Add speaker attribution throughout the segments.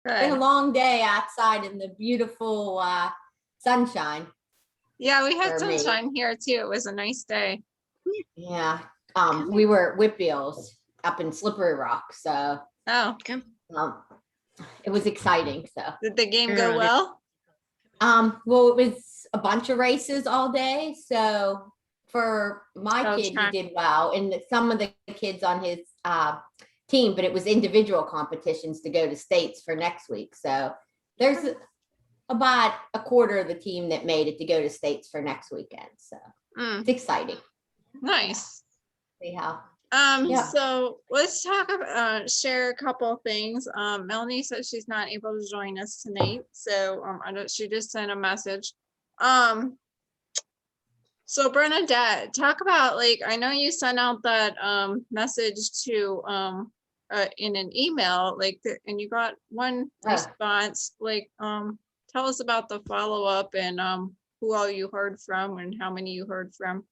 Speaker 1: been a long day outside in the beautiful sunshine.
Speaker 2: Yeah, we had
Speaker 1: for me.
Speaker 2: sunshine here too. It was a nice day.
Speaker 1: Yeah. We were at Whitbeall's up in Slippery Rock, so
Speaker 2: Oh,
Speaker 1: it was exciting. So
Speaker 2: did the game go well?
Speaker 1: well, it was a bunch of races all day. So for my kid, he did well, and some of the kids on his team, but it was individual competitions to go to states for next week. So there's about a quarter of the team that made it to go to states for next weekend. So it's exciting.
Speaker 2: Nice.
Speaker 1: See how.
Speaker 2: So let's talk about share a couple of things. Melanie said she's not able to join us tonight, so she just sent a message. So Bernadette, talk about, like, I know you sent out that message to in an email, like, and you got one response. Like, tell us about the follow-up and who all you heard from and how many you heard from.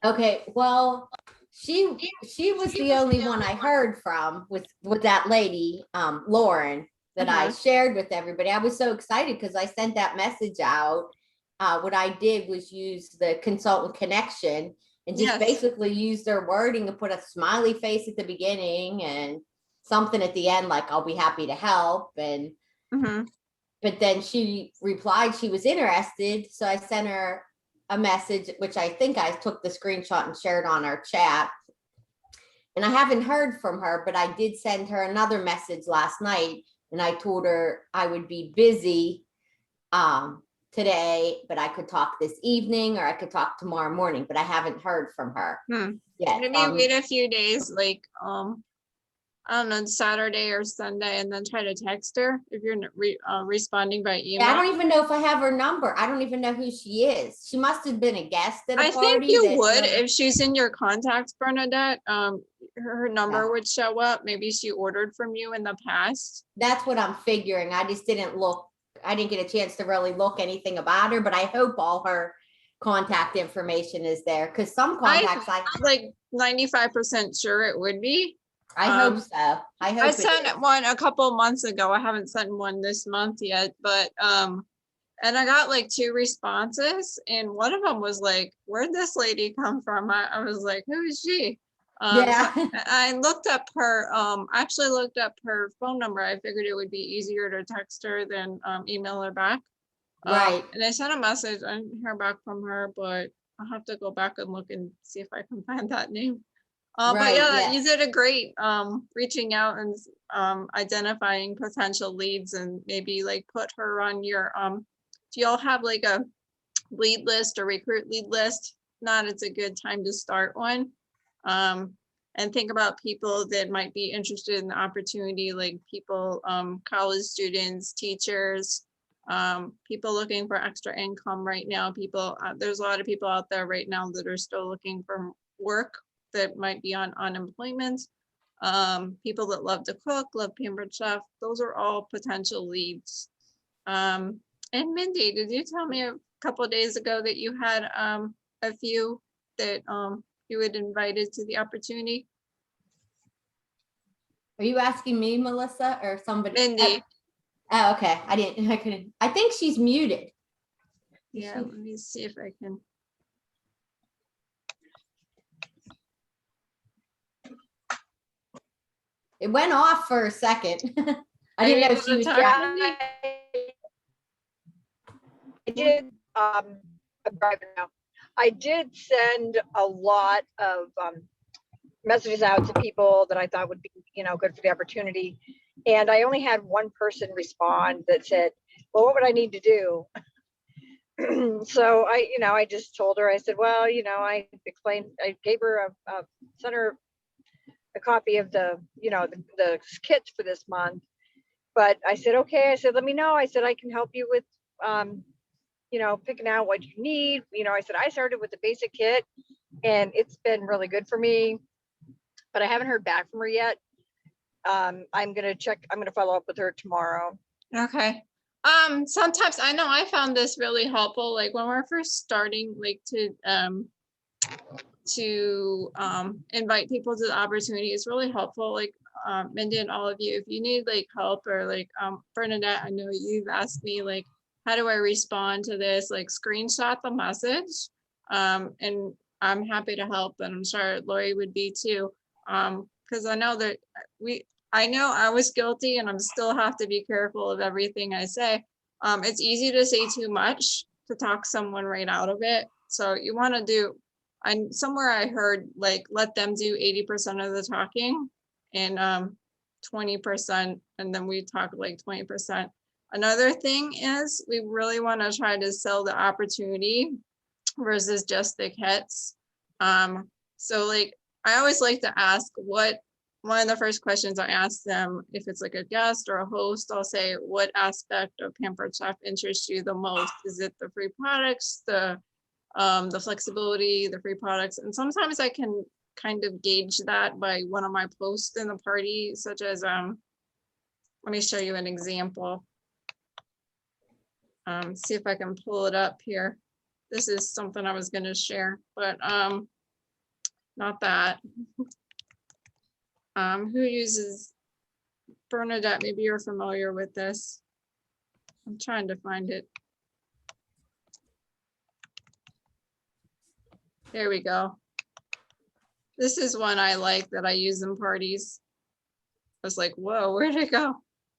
Speaker 1: Okay, well, she was the only one I heard from with that lady, Lauren, that I shared with everybody. I was so excited because I sent that message out. What I did was use the consultant connection and just basically use their wording and put a smiley face at the beginning and something at the end, like, I'll be happy to help. And but then she replied she was interested. So I sent her a message, which I think I took the screenshot and shared on our chat. And I haven't heard from her, but I did send her another message last night, and I told her I would be busy today, but I could talk this evening or I could talk tomorrow morning, but I haven't heard from her yet.
Speaker 2: Maybe wait a few days, like I don't know, Saturday or Sunday, and then try to text her if you're responding by email.
Speaker 1: I don't even know if I have her number. I don't even know who she is. She must have been a guest at a party.
Speaker 2: I think you would if she's in your contacts, Bernadette. Her number would show up. Maybe she ordered from you in the past.
Speaker 1: That's what I'm figuring. I just didn't look. I didn't get a chance to really look anything about her, but I hope all her contact information is there, because some contacts I'm
Speaker 2: like 95% sure it would be.
Speaker 1: I hope so. I
Speaker 2: sent one a couple of months ago. I haven't sent one this month yet, but and I got like 2 responses, and one of them was like, where'd this lady come from? I was like, who is she? So I looked up her, actually looked up her phone number. I figured it would be easier to text her than email her back.
Speaker 1: Right.
Speaker 2: And I sent a message. I didn't hear back from her, but I'll have to go back and look and see if I can find that name. But yeah, you did a great reaching out and identifying potential leads, and maybe like put her on your do y'all have like a lead list or recruit lead list? If not, it's a good time to start one. And think about people that might be interested in the opportunity, like people, college students, teachers, people looking for extra income right now. People, there's a lot of people out there right now that are still looking for work that might be on unemployment. People that love to cook, love Pampered Chef. Those are all potential leads. And Mindy, did you tell me a couple of days ago that you had a few that you had invited to the opportunity?
Speaker 1: Are you asking me, Melissa, or somebody?
Speaker 2: Mindy.
Speaker 1: Oh, okay. I couldn't. I think she's muted.
Speaker 2: Yeah, let me see if I can.
Speaker 1: It went off for a second. I didn't know she was
Speaker 3: I did. I'm driving now. I did send a lot of messages out to people that I thought would be, good for the opportunity. And I only had one person respond that said, well, what would I need to do? So I just told her, I said, well, I explained, I gave her sent her a copy of the kits for this month. But I said, okay, I said, let me know. I said, I can help you with, picking out what you need. I said, I started with the basic kit and it's been really good for me, but I haven't heard back from her yet. I'm going to follow up with her tomorrow.
Speaker 2: Okay. Sometimes I know I found this really helpful. Like when we're first starting, like to invite people to the opportunity is really helpful. Like Mindy and all of you, if you need like help or like Bernadette, I know you've asked me like, how do I respond to this? Like screenshot the message. And I'm happy to help, and I'm sure Lori would be too. Because I know that I know I was guilty, and I'm still have to be careful of everything I say. It's easy to say too much, to talk someone right out of it. So you want to do, somewhere I heard like, let them do 80% of the talking and 20%, and then we talk like 20%. Another thing is we really want to try to sell the opportunity versus just the hits. So like, I always like to ask one of the first questions I ask them, if it's like a guest or a host, I'll say, what aspect of Pampered Chef interests you the most? Is it the free products, the flexibility, the free products? And sometimes I can kind of gauge that by one of my posts in the party, such as, let me show you an example. See if I can pull it up here. This is something I was going to share, but not that. Who uses Bernadette? Maybe you're familiar with this. I'm trying to find it. There we go. This is one I like that I use in parties. I was like, whoa, where'd it go?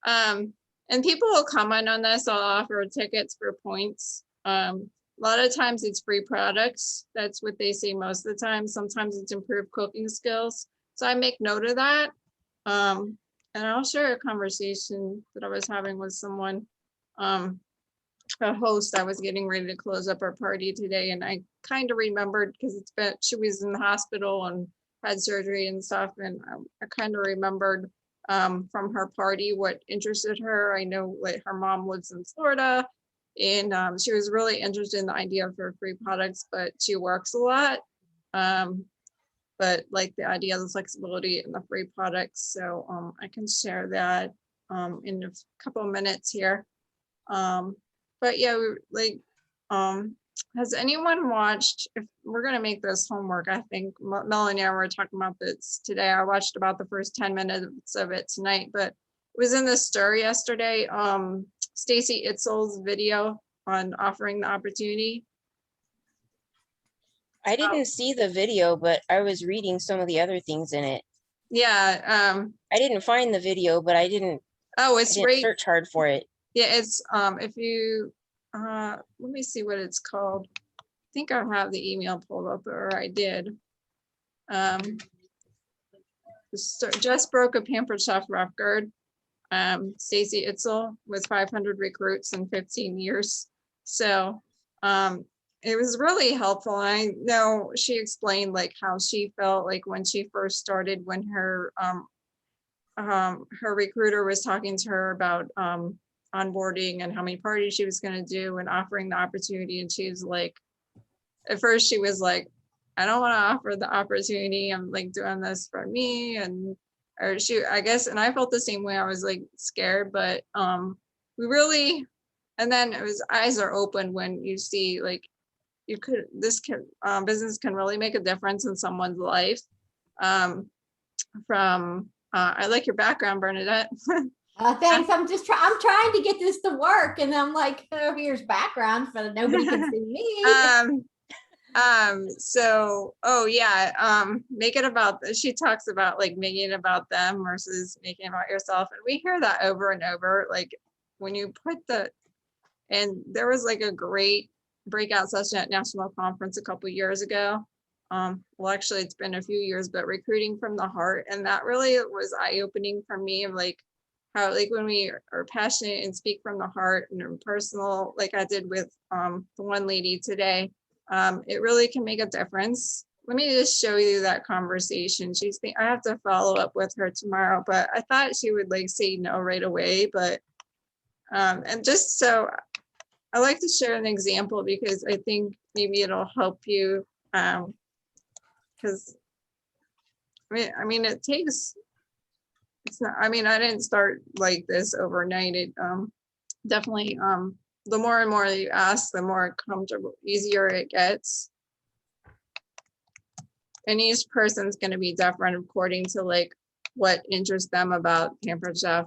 Speaker 2: And people will comment on this. I'll offer tickets for points. A lot of times it's free products. That's what they say most of the time. Sometimes it's improved cooking skills. So I make note of that. And I'll share a conversation that I was having with someone, a host. I was getting ready to close up our party today, and I kind of remembered, because she was in the hospital and had surgery and stuff. And I kind of remembered from her party what interested her. I know like her mom lives in Florida, and she was really interested in the idea of her free products, but she works a lot. But like the idea of the flexibility and the free products. So I can share that in a couple of minutes here. But yeah, has anyone watched, if we're gonna make this homework, I think Melanie and I were talking about this today. I watched about the first 10 minutes of it tonight, but it was in the Stir yesterday. Stacy Itzel's video on offering the opportunity.
Speaker 4: I didn't see the video, but I was reading some of the other things in it.
Speaker 2: Yeah.
Speaker 4: I didn't find the video, but I didn't
Speaker 2: Right.
Speaker 4: Search hard for it.
Speaker 2: Yeah, it's if you let me see what it's called. I think I have the email pulled up, or I did. Just broke a Pampered Chef record. Stacy Itzel with 500 recruits in 15 years. So it was really helpful. I know she explained like how she felt like when she first started, when her recruiter was talking to her about onboarding and how many parties she was going to do and offering the opportunity. And she was like, at first she was like, I don't want to offer the opportunity. I'm like doing this for me. And I guess, and I felt the same way. I was like scared, but we really, and then it was eyes are open when you see like, business can really make a difference in someone's life. I like your background, Bernadette.
Speaker 1: Thanks. I'm trying to get this to work, and I'm like, oh, here's background, but nobody can see me.
Speaker 2: So, oh yeah, make it about, she talks about like making it about them versus making it about yourself. And we hear that over and over, like when you put and there was like a great breakout session at National Conference a couple years ago. Well, actually it's been a few years, but recruiting from the heart. And that really was eye-opening for me, of like how, like when we are passionate and speak from the heart and personal, like I did with the one lady today, it really can make a difference. Let me just show you that conversation. I have to follow up with her tomorrow, but I thought she would like say no right away, but and just so I like to share an example because I think maybe it'll help you. Because I mean, it takes, it's not, I mean, I didn't start like this overnight. It definitely, the more and more you ask, the more comfortable, easier it gets. And each person's going to be different according to like what interests them about Pampered Chef.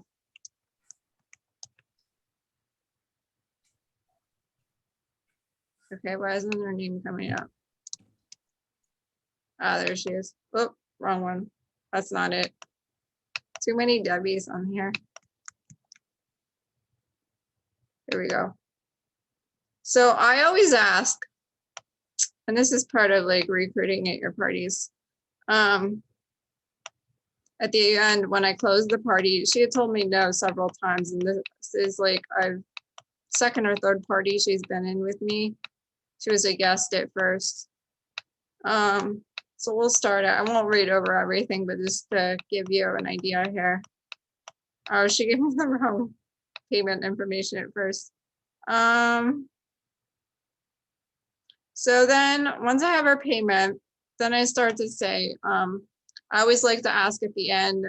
Speaker 2: Okay, why isn't her name coming up? Ah, there she is. Oh, wrong one. That's not it. Too many Debbies on here. Here we go. So I always ask, and this is part of like recruiting at your parties. At the end, when I closed the party, she had told me no several times, and this is like a second or third party she's been in with me. She was a guest at first. So we'll start it. I won't read over everything, but just to give you an idea here. Oh, she gave me the wrong payment information at first. So then once I have her payment, then I start to say, I always like to ask at the end,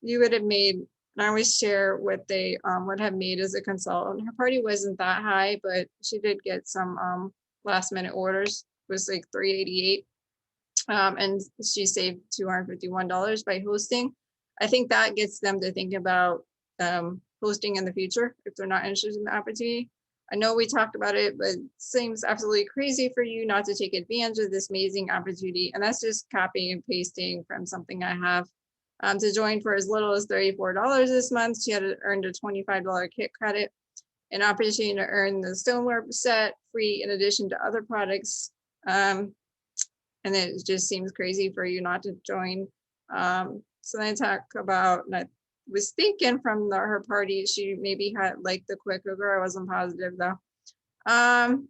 Speaker 2: you would have made, and I always share what they would have made as a consultant. Her party wasn't that high, but she did get some last minute orders. It was like $388. And she saved $251 by hosting. I think that gets them to think about hosting in the future if they're not interested in the opportunity. I know we talked about it, but it seems absolutely crazy for you not to take advantage of this amazing opportunity. And that's just copying and pasting from something I have. To join for as little as $34 this month, she had earned a $25 kit credit, an opportunity to earn the stoneware set free in addition to other products. And it just seems crazy for you not to join. So then I talk about, and I was thinking from her party, she maybe had like the quick cooker. I wasn't positive though. And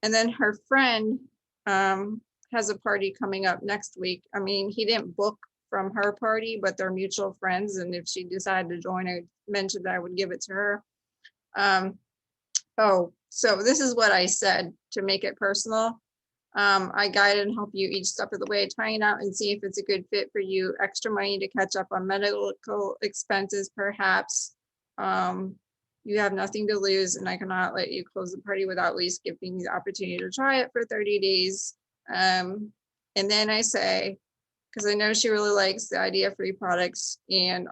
Speaker 2: then her friend has a party coming up next week. I mean, he didn't book from her party, but they're mutual friends. And if she decided to join, I mentioned that I would give it to her. Oh, so this is what I said to make it personal. I guide and help you each step of the way, trying out and see if it's a good fit for you. Extra money to catch up on medical expenses, perhaps. You have nothing to lose, and I cannot let you close the party without at least giving you the opportunity to try it for 30 days. And then I say, because I know she really likes the idea of free products and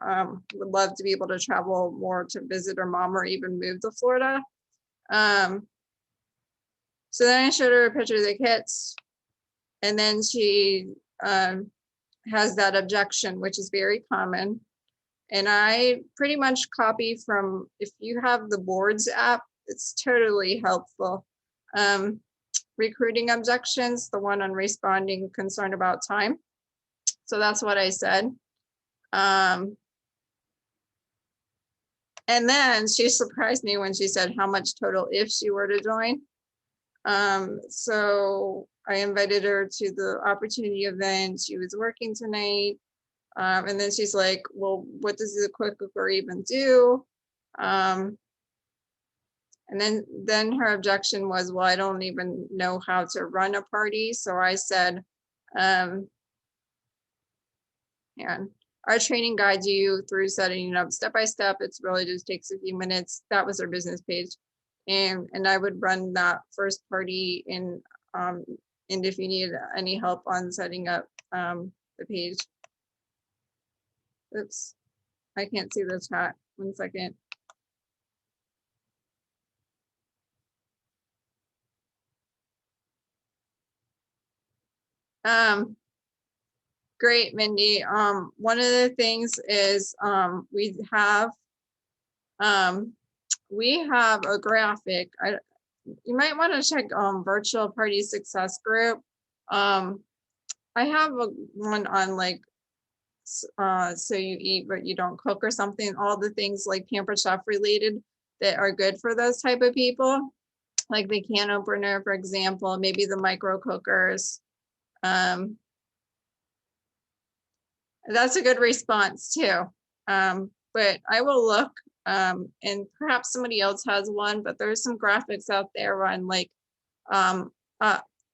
Speaker 2: would love to be able to travel more to visit her mom or even move to Florida. So then I showed her a picture of the kits, and then she has that objection, which is very common. And I pretty much copy from, if you have the boards app, it's totally helpful. Recruiting objections, the one on responding concerned about time. So that's what I said. And then she surprised me when she said how much total if she were to join. So I invited her to the opportunity event. She was working tonight. And then she's like, well, what does the quick cooker even do? And then her objection was, well, I don't even know how to run a party. So I said, and our training guides you through setting it up step by step. It's really just takes a few minutes. That was her business page. And I would run that first party and if you need any help on setting up the page. Oops, I can't see the chat. 1 second. Great, Mindy. One of the things is we have a graphic. You might want to check virtual party success group. I have one on like so you eat but you don't cook or something, all the things like Pampered Chef related that are good for those type of people, like the can opener, for example, maybe the micro cookers. That's a good response too. But I will look and perhaps somebody else has one, but there's some graphics out there on like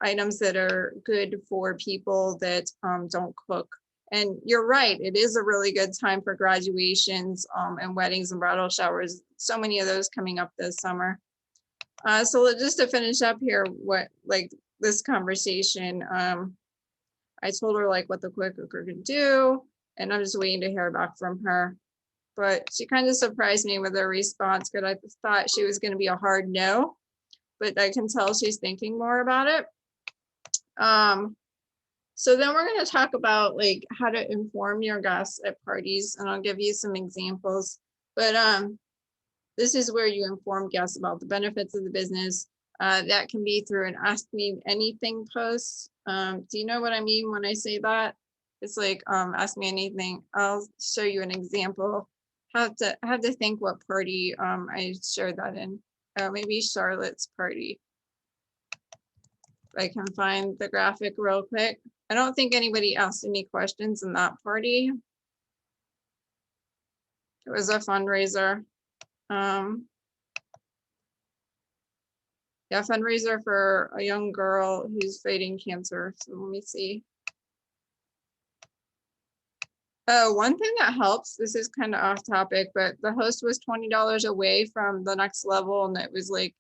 Speaker 2: items that are good for people that don't cook. And you're right, it is a really good time for graduations and weddings and bridal showers. So many of those coming up this summer. So just to finish up here, what like this conversation, I told her like what the quick cooker could do, and I'm just waiting to hear back from her. But she kind of surprised me with her response because I thought she was going to be a hard no, but I can tell she's thinking more about it. So then we're going to talk about like how to inform your guests at parties, and I'll give you some examples. But this is where you inform guests about the benefits of the business. That can be through an Ask Me Anything post. Do you know what I mean when I say that? It's like ask me anything. I'll show you an example. I have to think what party I shared that in. Maybe Charlotte's party. I can find the graphic real quick. I don't think anybody asked any questions in that party. It was a fundraiser. Yeah, fundraiser for a young girl who's fighting cancer. So let me see. One thing that helps, this is kind of off topic, but the host was $20 away from the next level, and it was like,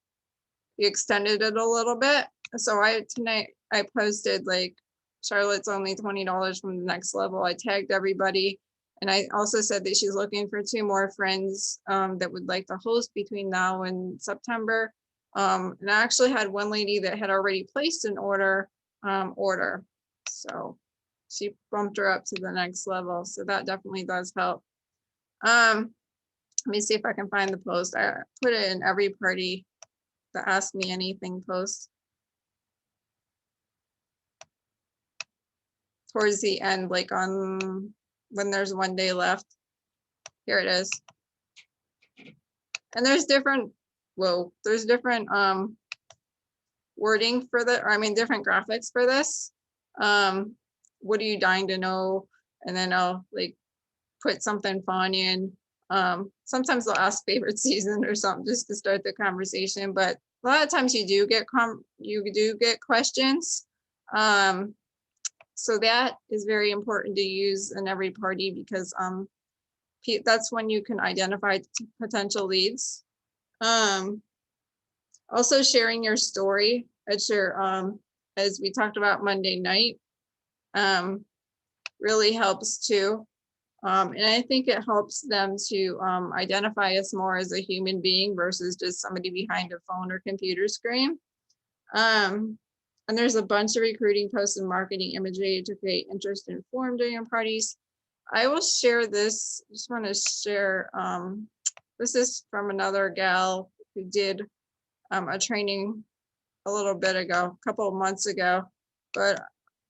Speaker 2: we extended it a little bit. So tonight I posted like, Charlotte's only $20 from the next level. I tagged everybody. And I also said that she's looking for 2 more friends that would like to host between now and September. And I actually had one lady that had already placed an order. So she bumped her up to the next level. So that definitely does help. Let me see if I can find the post. I put it in every party, the Ask Me Anything post. Towards the end, like on when there's 1 day left. Here it is. And there's different, there's different wording for different graphics for this. What are you dying to know? And then I'll like put something fun in. Sometimes they'll ask favorite season or something just to start the conversation, but a lot of times you do get questions. So that is very important to use in every party because that's when you can identify potential leads. Also sharing your story as we talked about Monday night, really helps too. And I think it helps them to identify us more as a human being versus just somebody behind a phone or computer screen. And there's a bunch of recruiting posts and marketing imagery to create interest and inform during your parties. I will share this. Just want to share. This is from another gal who did a training a little bit ago, a couple of months ago. But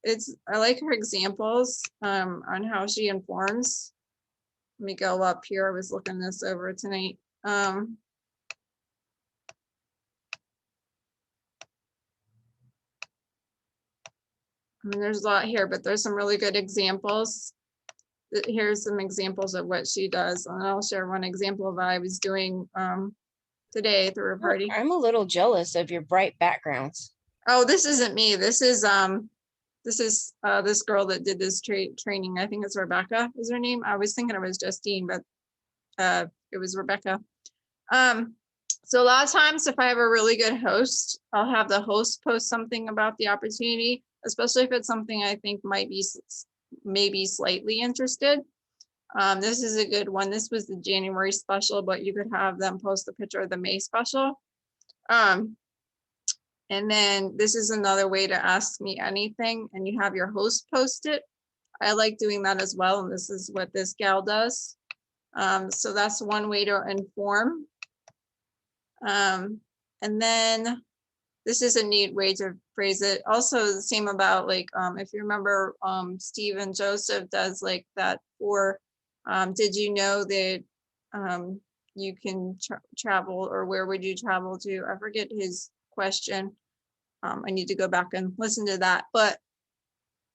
Speaker 2: I like her examples on how she informs. Let me go up here. I was looking this over tonight. There's a lot here, but there's some really good examples. Here's some examples of what she does. And I'll share one example of what I was doing today through a party.
Speaker 4: I'm a little jealous of your bright backgrounds.
Speaker 2: Oh, this isn't me. This is this girl that did this training. I think it's Rebecca is her name. I was thinking it was Justine, but it was Rebecca. So a lot of times if I have a really good host, I'll have the host post something about the opportunity, especially if it's something I think might be maybe slightly interested. This is a good one. This was the January special, but you could have them post a picture of the May special. And then this is another way to ask me anything, and you have your host post it. I like doing that as well, and this is what this gal does. So that's one way to inform. And then this is a neat way to phrase it. Also the same about like, if you remember, Steve and Joseph does like that for, did you know that you can travel, or where would you travel to? I forget his question. I need to go back and listen to that, but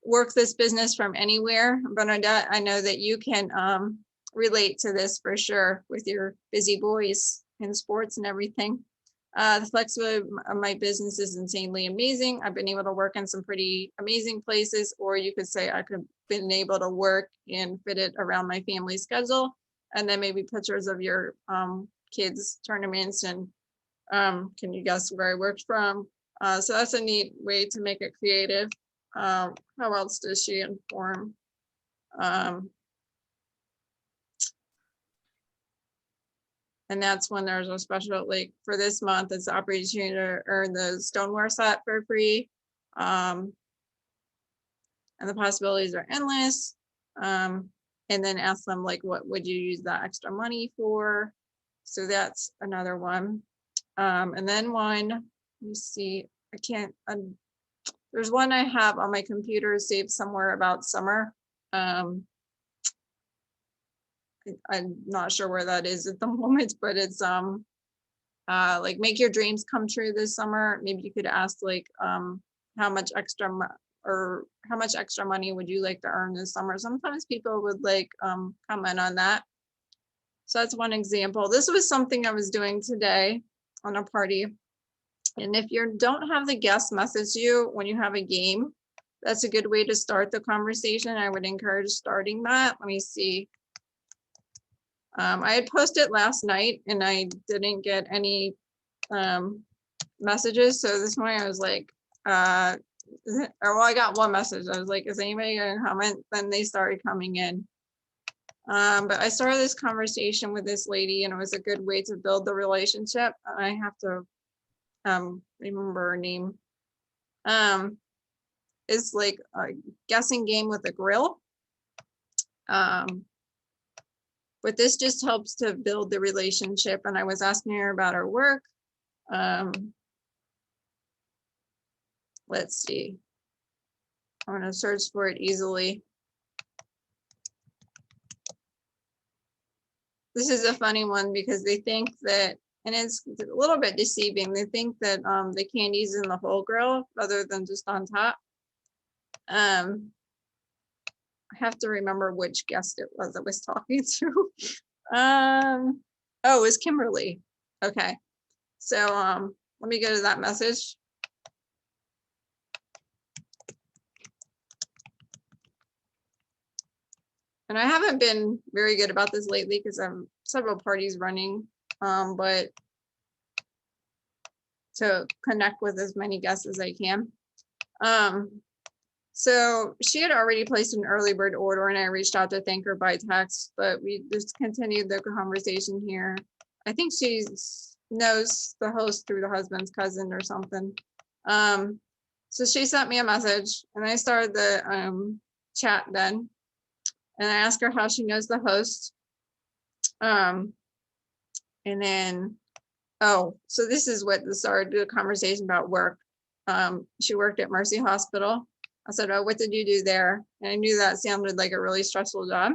Speaker 2: work this business from anywhere. Bernadette, I know that you can relate to this for sure with your busy boys in sports and everything. The flexibility of my business is insanely amazing. I've been able to work in some pretty amazing places, or you could say I could been able to work and fit it around my family schedule. And then maybe pictures of your kids' tournaments and can you guess where I worked from? So that's a neat way to make it creative. How else does she inform? And that's when there's a special, like for this month, it's the opportunity to earn the stoneware set for free. And the possibilities are endless. And then ask them like, what would you use that extra money for? So that's another one. And then one, let me see, I can't, there's one I have on my computer saved somewhere about summer. I'm not sure where that is at the moment, but it's like make your dreams come true this summer. Maybe you could ask like how much extra money would you like to earn this summer? Sometimes people would like comment on that. So that's one example. This was something I was doing today on a party. And if you don't have the guest message you when you have a game, that's a good way to start the conversation. I would encourage starting that. Let me see. I had posted last night and I didn't get any messages. So this morning I was like, well, I got one message. I was like, is anybody gonna comment? Then they started coming in. But I started this conversation with this lady and it was a good way to build the relationship. I have to remember her name. It's like a guessing game with a grill. But this just helps to build the relationship. And I was asking her about her work. Let's see. I'm going to search for it easily. This is a funny one because they think that, and it's a little bit deceiving. They think that the candy's in the whole grill rather than just on top. I have to remember which guest it was I was talking to. Oh, it was Kimberly. Okay. So let me go to that message. And I haven't been very good about this lately because I have several parties running, but to connect with as many guests as I can. So she had already placed an early bird order and I reached out to thank her by text, but we just continued the conversation here. I think she knows the host through the husband's cousin or something. So she sent me a message and I started the chat then. And I asked her how she knows the host. And then, oh, so this is what started the conversation about work. She worked at Mercy Hospital. I said, oh, what did you do there? And I knew that sounded like a really stressful job.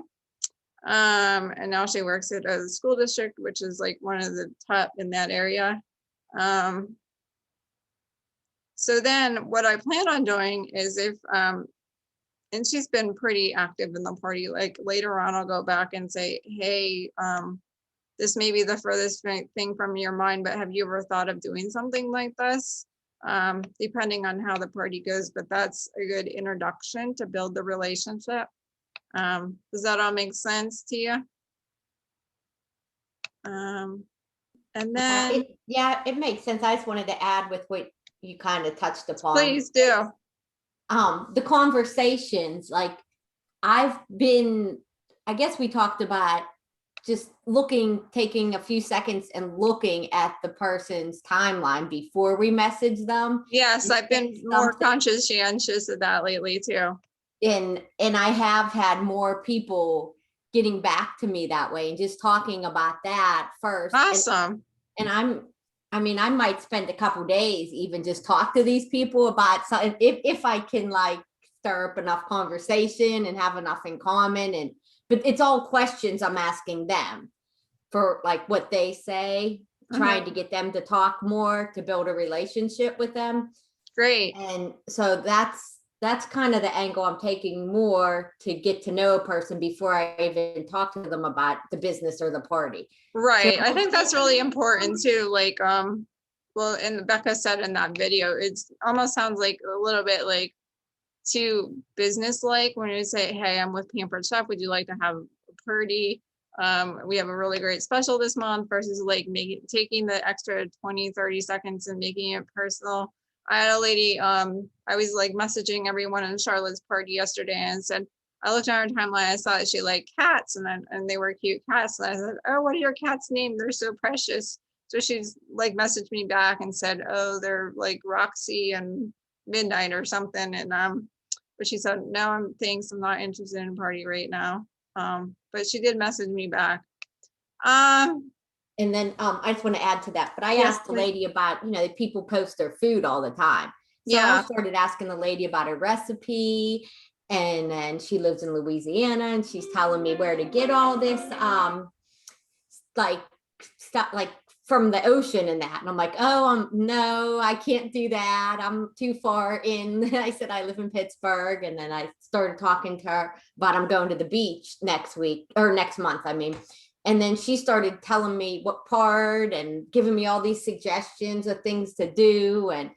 Speaker 2: And now she works at a school district, which is like one of the top in that area. So then what I plan on doing is if, and she's been pretty active in the party, like later on, I'll go back and say, hey, this may be the furthest thing from your mind, but have you ever thought of doing something like this? Depending on how the party goes, but that's a good introduction to build the relationship. Does that all make sense to you? And then
Speaker 1: it makes sense. I just wanted to add with what you kind of touched upon.
Speaker 2: Please do.
Speaker 1: The conversations, like I guess we talked about just taking a few seconds and looking at the person's timeline before we message them.
Speaker 2: Yes, I've been more conscientious of that lately too.
Speaker 1: And I have had more people getting back to me that way and just talking about that first.
Speaker 2: Awesome.
Speaker 1: And I might spend a couple days even just talk to these people about something if I can like stir up enough conversation and have enough in common. But it's all questions I'm asking them for like what they say, trying to get them to talk more, to build a relationship with them.
Speaker 2: Great.
Speaker 1: And so that's kind of the angle I'm taking more to get to know a person before I even talk to them about the business or the party.
Speaker 2: Right. So, I think that's really important too. Like, well, and Becca said in that video, it's almost sounds like a little bit like too business-like when you say, hey, I'm with Pampered Chef. Would you like to have a party? We have a really great special this month versus like taking the extra 20, 30 seconds and making it personal. I had a lady, I was like messaging everyone in Charlotte's party yesterday and said, I looked on her timeline, I saw that she liked cats and they were cute cats. And I said, oh, what are your cats' named? They're so precious. So she's like messaged me back and said, oh, they're like Roxy and Midnight or something. And but she said, no, I'm not interested in a party right now. But she did message me back.
Speaker 1: And then I just want to add to that, but I
Speaker 2: Yes,
Speaker 1: asked the lady about, people post their food all the time. So
Speaker 2: Yeah.
Speaker 1: I started asking the lady about her recipe, and then she lives in Louisiana and she's telling me where to get all this like stuff like from the ocean and that. And I'm like, oh, no, I can't do that. I'm too far in. I said, I live in Pittsburgh. And then I started talking to her about I'm going to the beach next week or next month, I mean. And then she started telling me what part and giving me all these suggestions of things to do and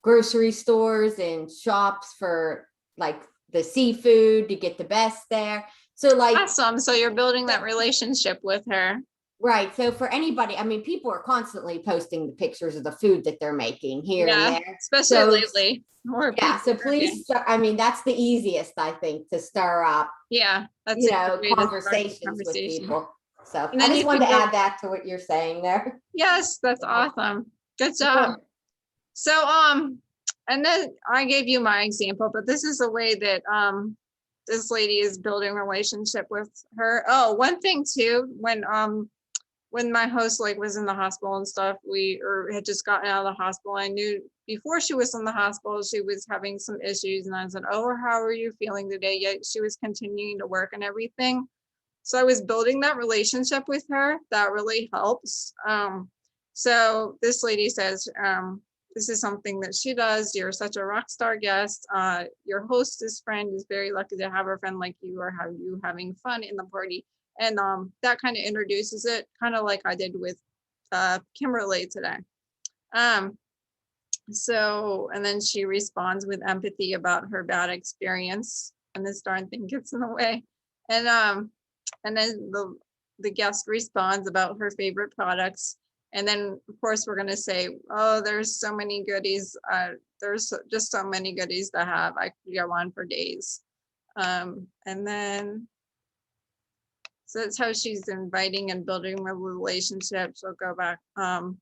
Speaker 1: grocery stores and shops for like the seafood to get the best there. So like,
Speaker 2: awesome. So you're building that relationship with her.
Speaker 1: right. So for anybody, I mean, people are constantly posting the pictures of the food that they're making here and there.
Speaker 2: Especially lately. More
Speaker 1: Yeah. So please, I mean, that's the easiest, I think, to stir up,
Speaker 2: yeah, that's
Speaker 1: conversations with people. So
Speaker 2: and
Speaker 1: I just wanted to
Speaker 2: go,
Speaker 1: add that to what you're saying there.
Speaker 2: Yes, that's awesome. Good job.
Speaker 1: Sure.
Speaker 2: So, and then I gave you my example, but this is a way that this lady is building a relationship with her. Oh, one thing too, when my host like was in the hospital and stuff, had just gotten out of the hospital. I knew before she was in the hospital, she was having some issues, and I said, "Oh, how are you feeling today?" Yet she was continuing to work and everything. So I was building that relationship with her. That really helps. So this lady says, this is something that she does. You're such a rock star guest. Your hostess friend is very lucky to have a friend like you or have you having fun in the party. And that kind of introduces it, kind of like I did with Kimberly today. So, and then she responds with empathy about her bad experience, and this darn thing gets in the way. And then the guest responds about her favorite products. And then of course we're going to say, oh, there's so many goodies. There's just so many goodies to have. I could go on for days. And then, so that's how she's inviting and building a relationship. She'll go back. And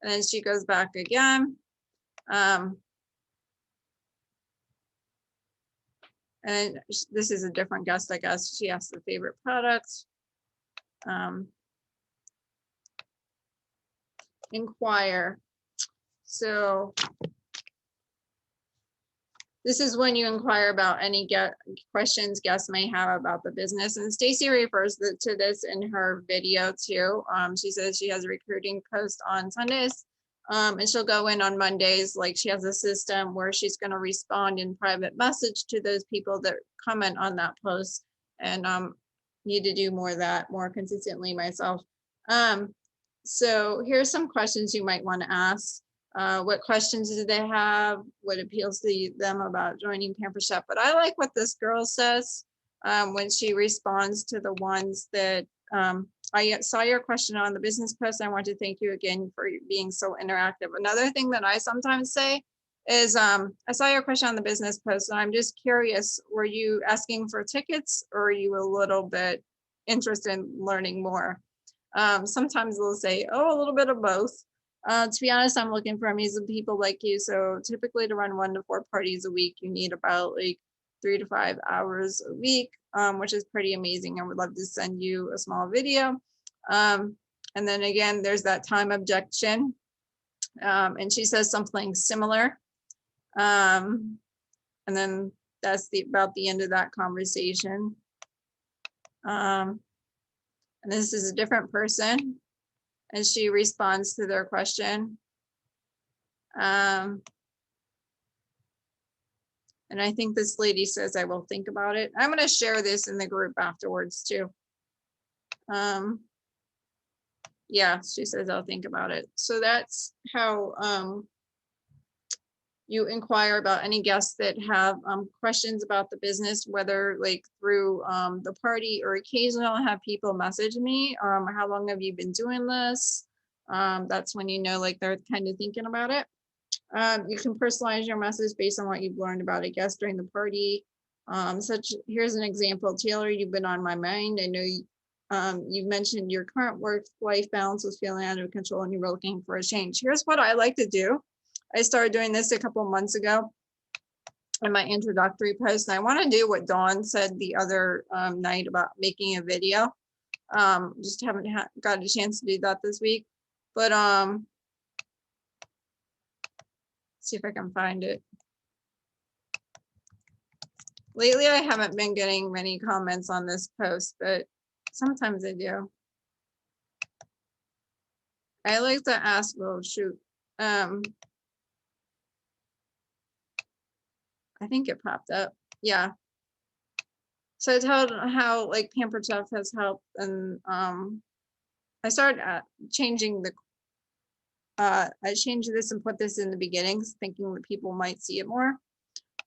Speaker 2: then she goes back again. And this is a different guest, I guess. She asked the favorite products. Inquire. So this is when you inquire about any questions guests may have about the business. And Stacy refers to this in her video too. She says she has a recruiting post on Sundays. And she'll go in on Mondays, like she has a system where she's going to respond in private message to those people that comment on that post, and need to do more of that more consistently myself. So here's some questions you might want to ask. What questions do they have? What appeals to them about joining Pamper Chef? But I like what this girl says when she responds to the ones that I saw your question on the business post. I want to thank you again for being so interactive. Another thing that I sometimes say is, I saw your question on the business post, and I'm just curious, were you asking for tickets or are you a little bit interested in learning more? Sometimes they'll say, oh, a little bit of both. To be honest, I'm looking for amazing people like you. So typically to run 1 to 4 parties a week, you need about like 3 to 5 hours a week, which is pretty amazing. I would love to send you a small video. And then again, there's that time objection. And she says something similar. And then that's about the end of that conversation. And this is a different person, and she responds to their question. And I think this lady says, I will think about it. I'm going to share this in the group afterwards too. Yeah, she says, I'll think about it. So that's how you inquire about any guests that have questions about the business, whether like through the party, or occasionally I'll have people message me, how long have you been doing this? That's when you know like they're kind of thinking about it. You can personalize your message based on what you've learned about a guest during the party. Here's an example. Taylor, you've been on my mind. I know you mentioned your current work-life balance was feeling out of control and you were looking for a change. Here's what I like to do. I started doing this a couple months ago in my introductory post, and I want to do what Dawn said the other night about making a video. Just haven't got a chance to do that this week, but see if I can find it. Lately, I haven't been getting many comments on this post, but sometimes I do. I like to ask, well, shoot. I think it popped up. Yeah. So I told how like Pampered Chef has helped, and I started changing the. I changed this and put this in the beginnings, thinking that people might see it more.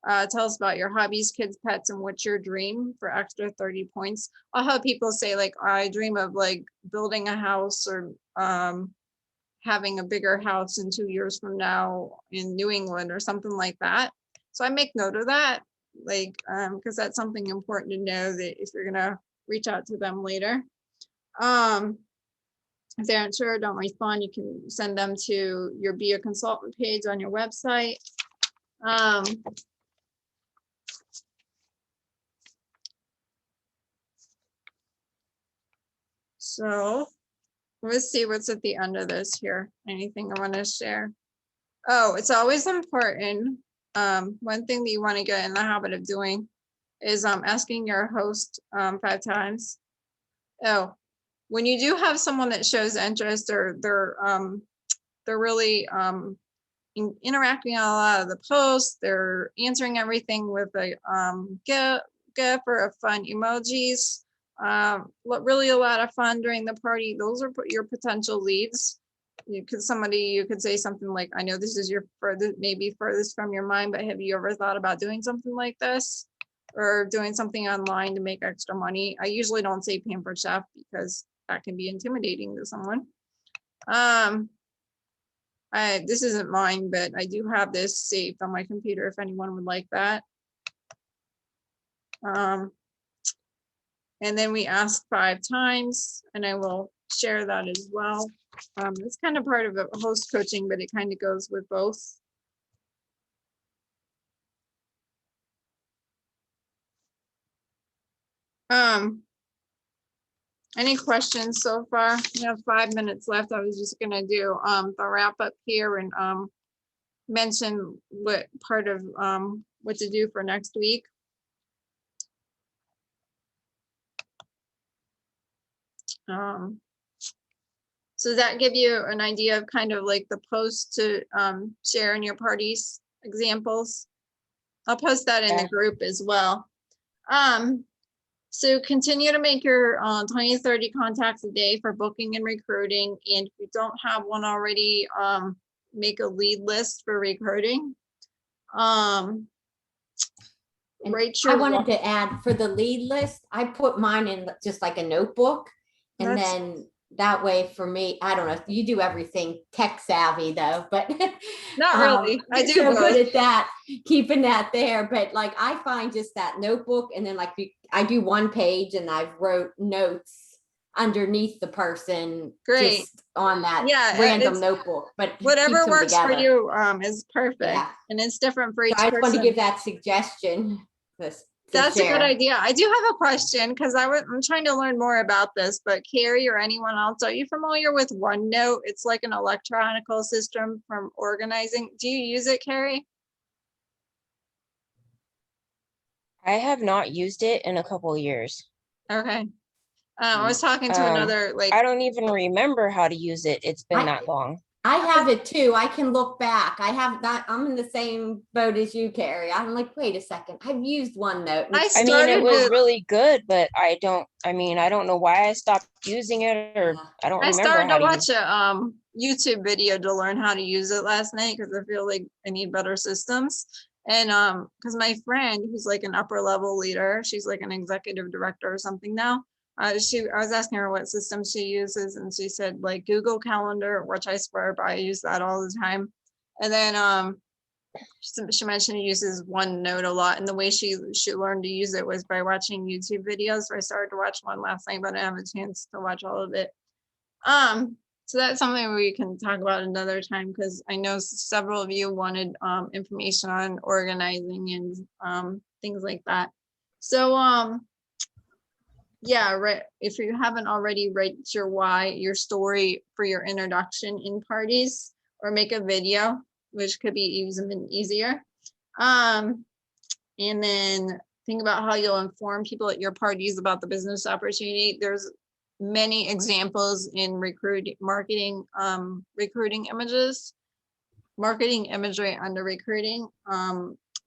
Speaker 2: Tell us about your hobbies, kids, pets, and what's your dream for extra 30 points. I'll have people say like, I dream of like building a house or having a bigger house in 2 years from now in New England or something like that. So I make note of that, like, because that's something important to know that if you're gonna reach out to them later. If they aren't sure, don't respond, you can send them to your Be a Consultant page on your website. So let's see what's at the end of this here. Anything I want to share? Oh, it's always important. One thing that you want to get in the habit of doing is asking your host 5 times. Oh, when you do have someone that shows interest, or they're really interacting on a lot of the posts, they're answering everything with a GIF or a fun emojis. Really a lot of fun during the party. Those are your potential leads. You could say something like, I know this is your maybe furthest from your mind, but have you ever thought about doing something like this, or doing something online to make extra money? I usually don't say Pampered Chef because that can be intimidating to someone. This isn't mine, but I do have this saved on my computer if anyone would like that. And then we ask 5 times, and I will share that as well. It's kind of part of a host coaching, but it kind of goes with both. Any questions so far? We have 5 minutes left. I was just gonna do the wrap up here and mention what part of what to do for next week. So does that give you an idea of kind of like the post to share in your parties examples? I'll post that in the group as well. So continue to make your 20 to 30 contacts a day for booking and recruiting. And if you don't have one already, make a lead list for recruiting. I
Speaker 1: wanted to add for the lead list, I put mine in just like a notebook. And then that way for me, I don't know if you do everything tech savvy though, but
Speaker 2: not really. I do
Speaker 1: so good at that, keeping that there. But like I find just that notebook, and then like I do one page and I've wrote notes underneath the person.
Speaker 2: Great.
Speaker 1: Just on that random notebook. But
Speaker 2: whatever works for you is perfect. Yeah. And it's different for each person. I just want
Speaker 1: to give that suggestion.
Speaker 2: That's a good idea. I do have a question because I'm trying to learn more about this, but Carrie or anyone else, are you familiar with OneNote? It's like an electronic system from organizing. Do you use it, Carrie?
Speaker 4: I have not used it in a couple of years.
Speaker 2: Okay. I was talking to another, like,
Speaker 4: I don't even remember how to use it. It's been that long.
Speaker 1: I have it too. I can look back. I have that. I'm in the same boat as you, Carrie. I'm like, wait a second. I've used OneNote.
Speaker 4: I mean, it was really good, but I don't know why I stopped using it, or I don't remember.
Speaker 2: I started to watch a YouTube video to learn how to use it last night because I feel like I need better systems. And because my friend, who's like an upper level leader, she's like an executive director or something now. I was asking her what system she uses, and she said like Google Calendar, which I swear by. I use that all the time. And then she mentioned she uses OneNote a lot, and the way she learned to use it was by watching YouTube videos. So I started to watch one last night, but I didn't have a chance to watch all of it. So that's something we can talk about another time, because I know several of you wanted information on organizing and things like that. So yeah, right. If you haven't already, write your why, your story for your introduction in parties, or make a video, which could be even easier. And then think about how you'll inform people at your parties about the business opportunity. There's many examples in marketing imagery under recruiting,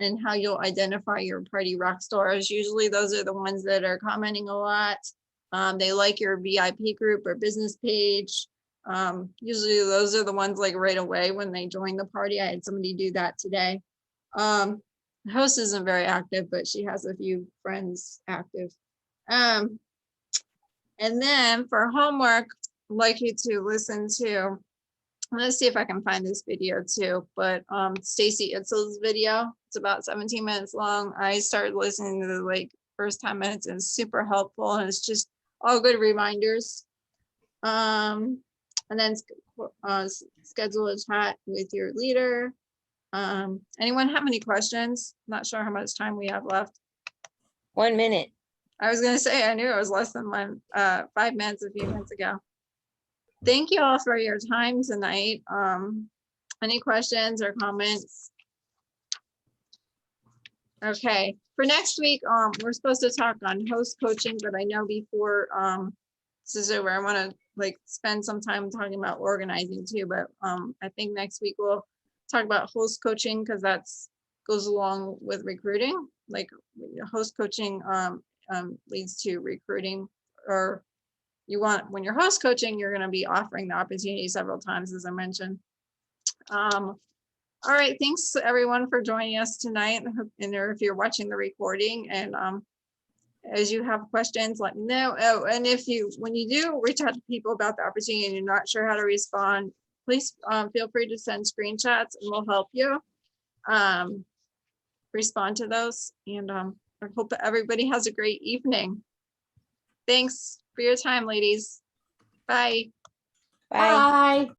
Speaker 2: and how you'll identify your party rock stars. Usually those are the ones that are commenting a lot. They like your VIP group or business page. Usually those are the ones like right away when they join the party. I had somebody do that today. The host isn't very active, but she has a few friends active. And then for homework, I'd like you to listen to, let's see if I can find this video too, but Stacy Itzel's video, it's about 17 minutes long. I started listening to the like first 10 minutes, and it's super helpful, and it's just all good reminders. And then schedule a chat with your leader. Anyone have any questions? Not sure how much time we have left.
Speaker 4: 1 minute.
Speaker 2: I was gonna say, I knew it was less than 5 minutes a few minutes ago. Thank you all for your time tonight. Any questions or comments? Okay, for next week, we're supposed to talk on host coaching, but I know before this is over, I want to like spend some time talking about organizing too. But I think next week we'll talk about host coaching, because that's goes along with recruiting. Like host coaching leads to recruiting, or when you're host coaching, you're going to be offering the opportunity several times, as I mentioned. All right, thanks everyone for joining us tonight, and if you're watching the recording, and as you have questions, let me know. Oh, and when you do reach out to people about the opportunity and you're not sure how to respond, please feel free to send screenshots, and we'll help you respond to those. And I hope that everybody has a great evening. Thanks for your time, ladies. Bye.
Speaker 4: Bye.
Speaker 1: Bye.